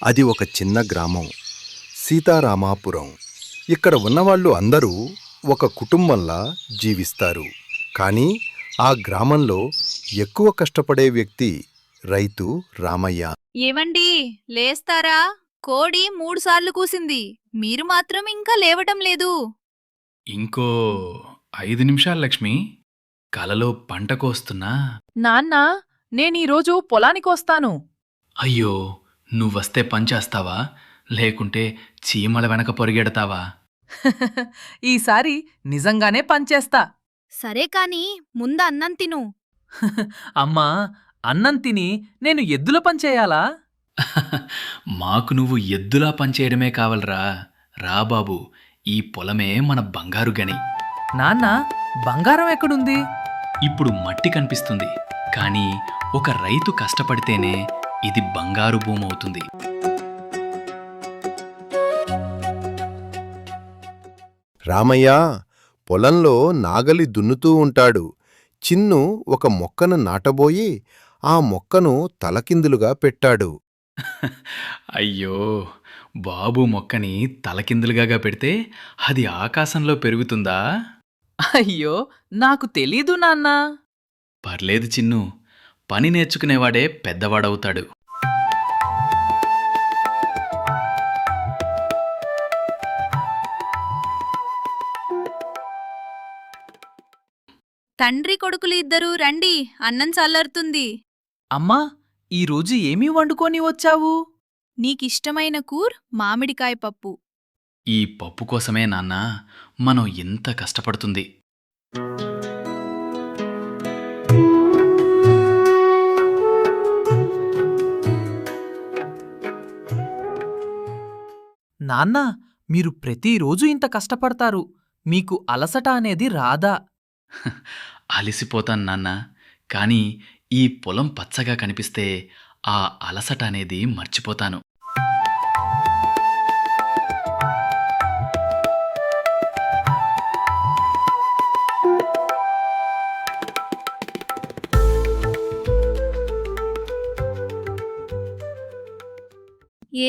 అది ఒక చిన్న గ్రామం, సీతారామాపురం. ఇక్కడ ఉన్నవాళ్ళు అందరూ ఒక కుటుంబంలా జీవిస్తారు. కానీ ఆ గ్రామంలో ఎక్కువ కష్టపడే వ్యక్తి రైతు రామయ్య. ఏవండి, లేస్తారా? కోడి 3 సార్లు కూసింది. మీరు మాత్రం ఇంకా లేవటం లేదు. ఇంకో 5 నిమిషాలు లక్ష్మి. కలలో పంట కోస్తున్నా. నాన్నా, నేనీరోజు పొలానికొస్తాను. అయ్యో, నువ్వొస్తే పనిచేస్తావా? లేకుంటే చీమల వెనక పొరిగెడతావా? ఈసారి నిజంగానే పనిచేస్తా. సరే కాని ముందు అన్నం తిను. అమ్మా, అన్నం తిని నేను ఎద్దుల పనిచేయాలా? మాకు నువ్వు ఎద్దులా పనిచేయడమే కావలరా. రా బాబు, ఈ పొలమే మన బంగారు గని. నాన్న, బంగారం ఎక్కడుంది? ఇప్పుడు మట్టి కనిపిస్తుంది, కానీ ఒక రైతు కష్టపడితేనే ఇది బంగారు భూమి అవుతుంది. రామయ్య పొలంలో నాగలి దున్నుతూ ఉంటాడు. చిన్ను ఒక మొక్కను నాటబోయి ఆ మొక్కను తలకిందులుగా పెట్టాడు. అయ్యో, బాబు మొక్కని తలకిందులుగా పెడితే అది ఆకాశంలో పెరుగుతుందా? అయ్యో, నాకు తెలీదు నాన్నా. పర్లేదు చిన్ను, పని నేర్చుకునేవాడే పెద్దవాడవుతాడు. తండ్రి కొడుకులు ఇద్దరూ రండి, అన్నం చల్లారుతుంది. అమ్మా, ఈరోజు ఏమీ వండుకొని వచ్చావు? నీకిష్టమైన కూర్ మామిడికాయ పప్పు. ఈ పప్పు కోసమే నాన్న మనం ఎంత కష్టపడుతుంది. నాన్నా, మీరు ప్రతిరోజు ఇంత కష్టపడతారు. మీకు అలసట అనేది రాదా? అలిసిపోతాను నాన్న, కానీ ఈ పొలం పచ్చగా కనిపిస్తే ఆ అలసట అనేది మర్చిపోతాను.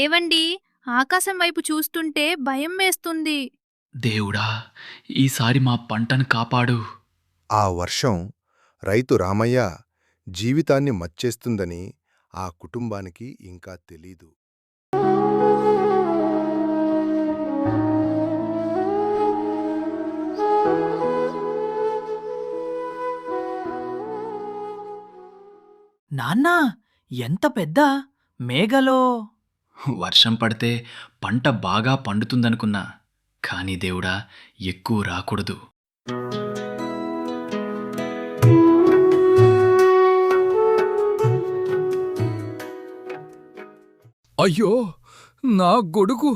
ఏవండి, ఆకాశం వైపు చూస్తుంటే భయం వేస్తుంది. దేవుడా, ఈసారి మా పంటను కాపాడు. ఆ వర్షం రైతు రామయ్య జీవితాన్ని మచ్చేస్తుందని ఆ కుటుంబానికి ఇంకా తెలీదు. నాన్నా, ఎంత పెద్ద మేఘలో! వర్షం పడితే పంట బాగా పండుతుందనుకున్నా, కానీ దేవుడా, ఎక్కువ రాకూడదు. అయ్యో, నా గొడుగు!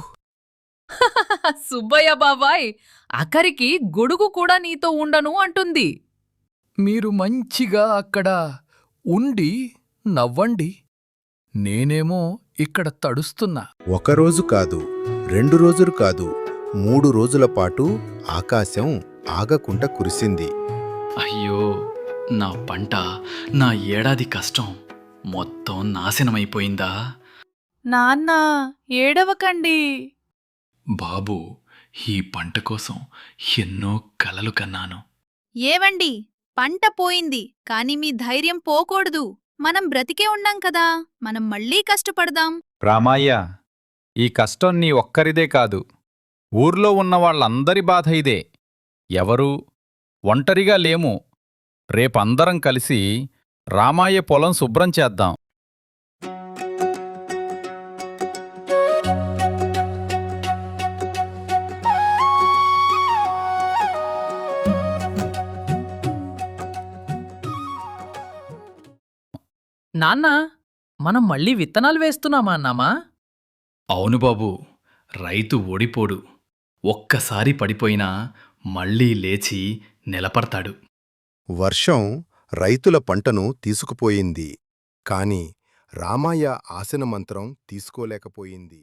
సుబ్బయ్య బాబాయ్, ఆఖరికి గొడుగు కూడా నీతో ఉండను అంటుంది. మీరు మంచిగా అక్కడ ఉండి నవ్వండి. నేనేమో ఇక్కడ తడుస్తున్నా. ఒకరోజు కాదు, 2 రోజులు కాదు, 3 రోజుల పాటు ఆకాశం ఆగకుండా కురిసింది. అయ్యో, నా పంట, నా ఏడాది కష్టం మొత్తం నాశనమైపోయిందా? నాన్నా, ఏడవకండి. బాబు, ఈ పంట కోసం ఎన్నో కలలు కన్నాను. ఏవండి, పంట పోయింది, కాని మీ ధైర్యం పోకూడదు. మనం బ్రతికే ఉన్నాం కదా, మనం మళ్ళీ కష్టపడదాం. రామయ్య, ఈ కష్టం నీ ఒక్కరిదే కాదు, ఊర్లో ఉన్న వాళ్ళందరి బాధ ఇదే. ఎవరూ ఒంటరిగా లేము. రేపందరం కలిసి రామయ్య పొలం శుభ్రం చేద్దాం. నాన్నా, మనం మళ్ళీ విత్తనాలు వేస్తున్నామా అన్నామా? అవును బాబు, రైతు ఓడిపోడు. ఒక్కసారి పడిపోయినా మళ్ళీ లేచి నిలబడతాడు. వర్షం రైతుల పంటను తీసుకుపోయింది, కాని రామయ్య ఆశన మంత్రం తీసుకోలేకపోయింది.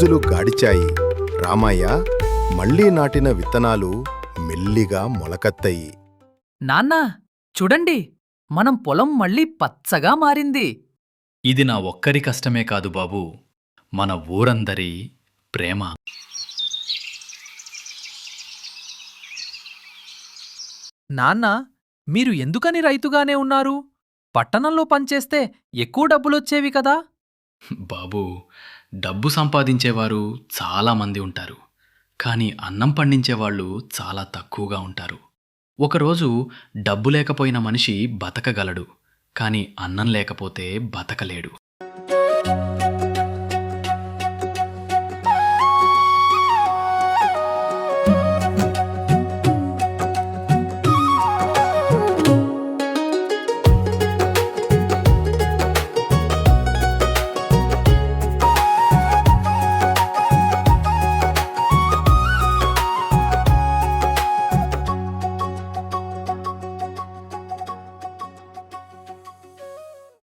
రోజులు గాడిచాయి. రామయ్య మళ్ళీ నాటిన విత్తనాలు మెల్లిగా మొలకత్తయి. నాన్నా చూడండి, మనం పొలం మళ్ళీ పచ్చగా మారింది. ఇది నా ఒక్కరి కష్టమే కాదు బాబూ, మన ఊరందరి ప్రేమ. నాన్నా, మీరు ఎందుకని రైతుగానే ఉన్నారు? పట్టణంలో పనిచేస్తే ఎక్కువ డబ్బులొచ్చేవి కదా? బాబూ, డబ్బు సంపాదించేవారు చాలామంది ఉంటారు, కానీ అన్నం పండించేవాళ్ళు చాలా తక్కువగా ఉంటారు. ఒకరోజు డబ్బు లేకపోయిన మనిషి బతకగలడు, కానీ అన్నం లేకపోతే బతకలేడు.